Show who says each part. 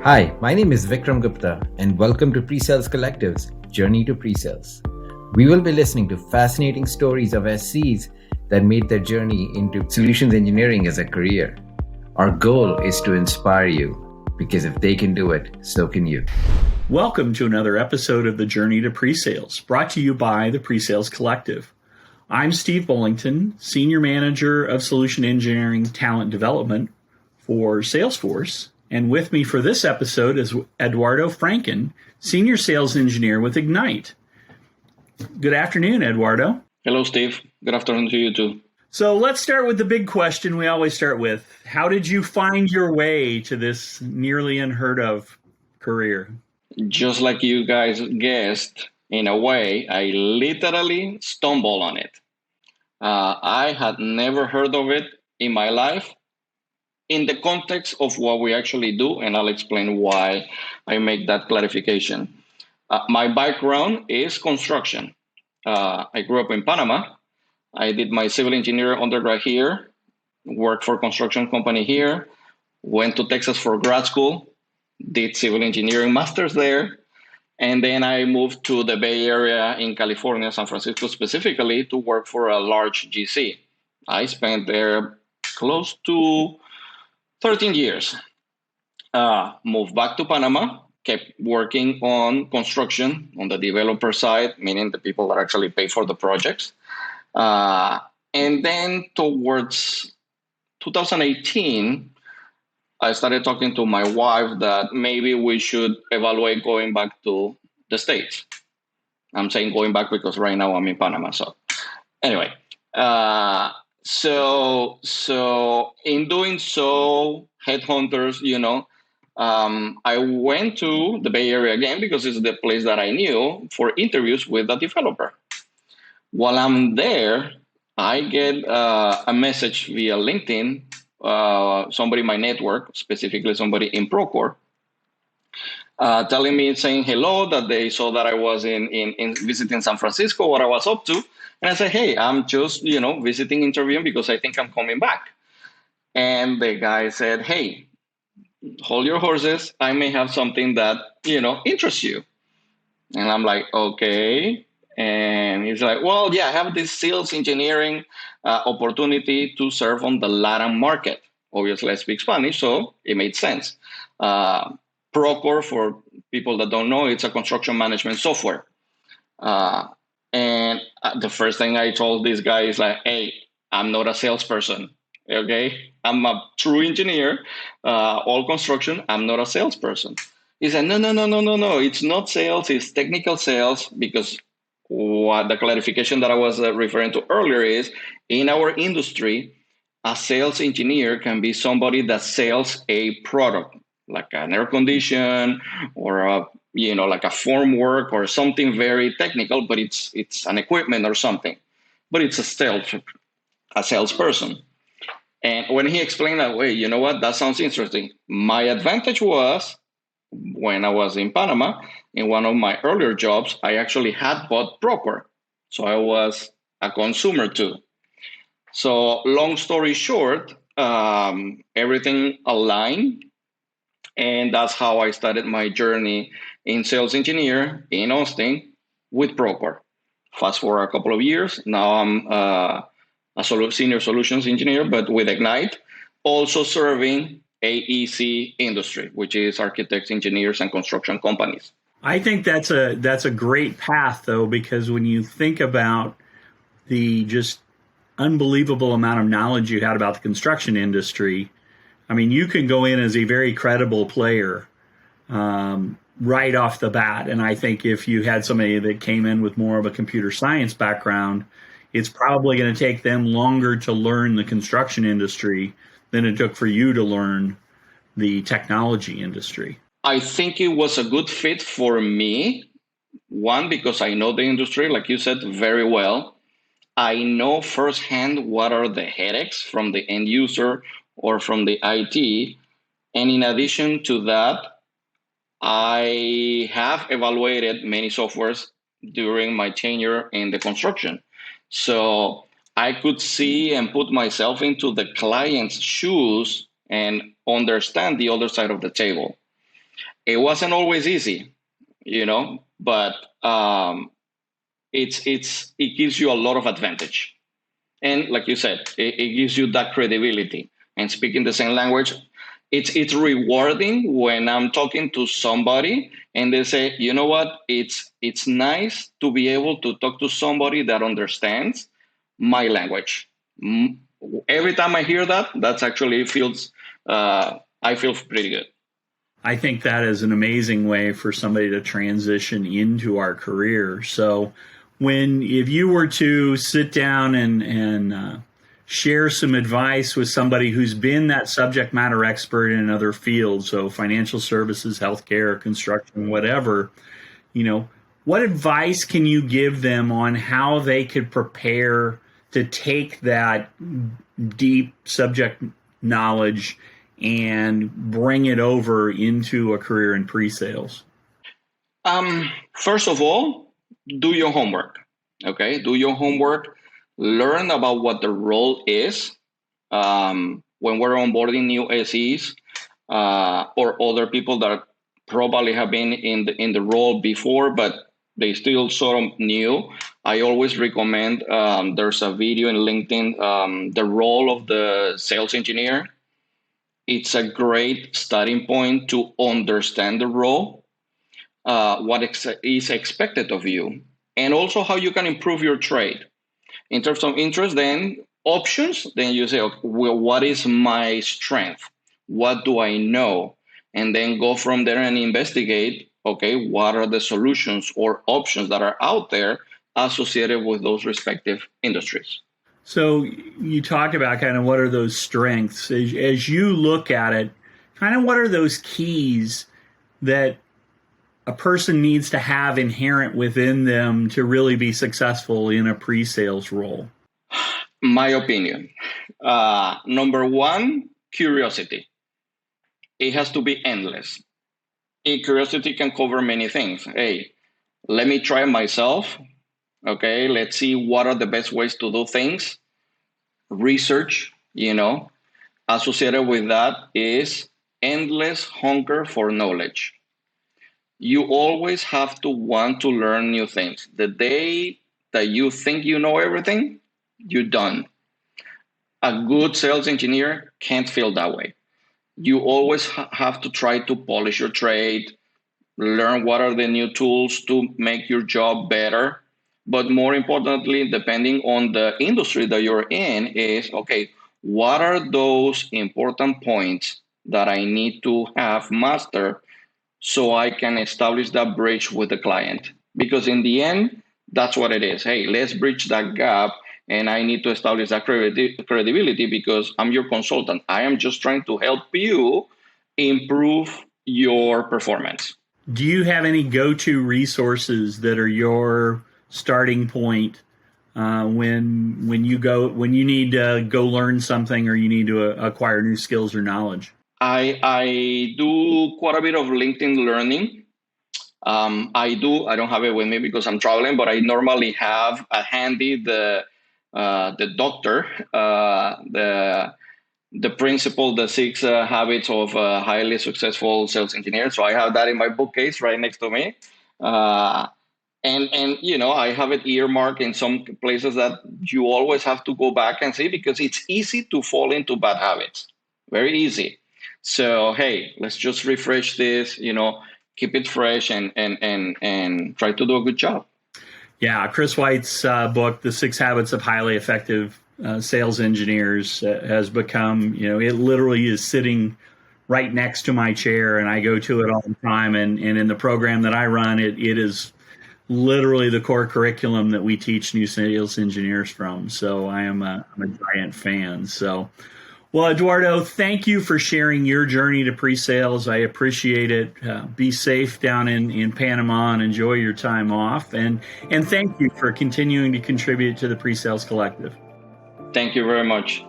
Speaker 1: Hi, my name is Vikram Gupta, and welcome to PreSales Collective's Journey to PreSales. We will be listening to fascinating stories of SCs that made their journey into solutions engineering as a career. Our goal is to inspire you, because if they can do it, so can you.
Speaker 2: Welcome to another episode of the Journey to PreSales, brought to you by the PreSales Collective. I'm Steve Bullington, Senior Manager of Solution Engineering Talent Development for Salesforce. And with me for this episode is Eduardo Franken, Senior Sales Engineer with Egnyte. Good afternoon, Eduardo.
Speaker 3: Hello, Steve. Good afternoon to you too.
Speaker 2: So let's start with the big question we always start with. How did you find your way to this nearly unheard of career?
Speaker 3: Just like you guys guessed, in a way, I literally stumbled on it. I had never heard of it in my life in the context of what we actually do, and I'll explain why I make that clarification. My background is construction. I grew up in Panama. I did my civil engineer undergrad here, worked for a construction company here, went to Texas for grad school, did civil engineering master's there, and then I moved to the Bay Area in California, San Francisco specifically, to work for a large GC. I spent there close to 13 years. Moved back to Panama, kept working on construction on the developer side, meaning the people that actually pay for the projects. And then towards 2018, I started talking to my wife that maybe we should evaluate going back to the States. I'm saying going back because right now I'm in Panama. So anyway, so in doing so, headhunters, I went to the Bay Area again because it's the place that I knew for interviews with a developer. While I'm there, I get a message via LinkedIn, somebody in my network, specifically somebody in Procore, telling me, saying hello, that they saw that I was in visiting San Francisco, what I was up to. And I said, hey, I'm just, visiting, interviewing because I think I'm coming back. And the guy said, hey, hold your horses. I may have something that, interests you. And I'm like, okay. And he's like, well, yeah, I have this sales engineering opportunity to serve on the Latin market. Obviously, I speak Spanish, so it made sense. Procore, for people that don't know, it's a construction management software. And the first thing I told this guy is like, hey, I'm not a salesperson, okay? I'm a true engineer, all construction. I'm not a salesperson. He said, no. It's not sales. It's technical sales, because what the clarification that I was referring to earlier is, in our industry, a sales engineer can be somebody that sells a product, like an air condition or like a formwork or something very technical, but it's an equipment or something, but it's a salesperson. And when he explained that way, you know what, that sounds interesting. My advantage was, when I was in Panama, in one of my earlier jobs, I actually had bought Procore. So I was a consumer too. So long story short, everything aligned. And that's how I started my journey in sales engineer in Austin with Procore. Fast forward a couple of years. Now I'm a senior solutions engineer, but with Egnyte, also serving AEC industry, which is architects, engineers, and construction companies.
Speaker 2: I think that's a great path, though, because when you think about the just unbelievable amount of knowledge you had about the construction industry, I mean, you can go in as a very credible player right off the bat. And I think if you had somebody that came in with more of a computer science background, it's probably going to take them longer to learn the construction industry than it took for you to learn the technology industry.
Speaker 3: I think it was a good fit for me. One, because I know the industry, like you said, very well. I know firsthand what are the headaches from the end user or from the IT. And in addition to that, I have evaluated many softwares during my tenure in the construction. So I could see and put myself into the client's shoes and understand the other side of the table. It wasn't always easy, but it gives you a lot of advantage. And like you said, it gives you that credibility and speaking the same language. It's rewarding when I'm talking to somebody and they say, you know what, it's nice to be able to talk to somebody that understands my language. Every time I hear that, that's actually feels I feel pretty good.
Speaker 2: I think that is an amazing way for somebody to transition into our career. So if you were to sit down and share some advice with somebody who's been that subject matter expert in other fields, so financial services, healthcare, construction, whatever, what advice can you give them on how they could prepare to take that deep subject knowledge and bring it over into a career in pre-sales?
Speaker 3: First of all, do your homework. Okay, do your homework. Learn about what the role is. When we're onboarding new SEs or other people that probably have been in the role before, but they still sort of new, I always recommend there's a video in LinkedIn, the role of the sales engineer. It's a great starting point to understand the role, what is expected of you, and also how you can improve your trade. In terms of interest, then options, then you say, okay, well, what is my strength? What do I know? And then go from there and investigate, okay, what are the solutions or options that are out there associated with those respective industries?
Speaker 2: So you talk about kind of what are those strengths. As you look at it, kind of what are those keys that a person needs to have inherent within them to really be successful in a pre-sales role?
Speaker 3: My opinion. Number one, curiosity. It has to be endless. Curiosity can cover many things. Hey, let me try myself. Okay, let's see what are the best ways to do things. Research, associated with that is endless hunger for knowledge. You always have to want to learn new things. The day that you think you know everything, you're done. A good sales engineer can't feel that way. You always have to try to polish your trade, learn what are the new tools to make your job better. But more importantly, depending on the industry that you're in, is okay, what are those important points that I need to have mastered so I can establish that bridge with the client? Because in the end, that's what it is. Hey, let's bridge that gap. And I need to establish that credibility because I'm your consultant. I am just trying to help you improve your performance.
Speaker 2: Do you have any go-to resources that are your starting point when you need to go learn something or you need to acquire new skills or knowledge?
Speaker 3: I do quite a bit of LinkedIn learning. I don't have it with me because I'm traveling, but I normally have handy the doctor, the principle, the 6 habits of a highly successful sales engineer. So I have that in my bookcase right next to me. And I have it earmarked in some places that you always have to go back and see because it's easy to fall into bad habits. Very easy. So, hey, let's just refresh this, keep it fresh and try to do a good job.
Speaker 2: Yeah, Chris White's book, The 6 Habits of Highly Effective Sales Engineers, has become, it literally is sitting right next to my chair, and I go to it all the time. And in the program that I run, it is literally the core curriculum that we teach new sales engineers from. So I'm a giant fan. So, well, Eduardo, thank you for sharing your journey to pre-sales. I appreciate it. Be safe down in Panama and enjoy your time off. And thank you for continuing to contribute to the PreSales Collective.
Speaker 3: Thank you very much.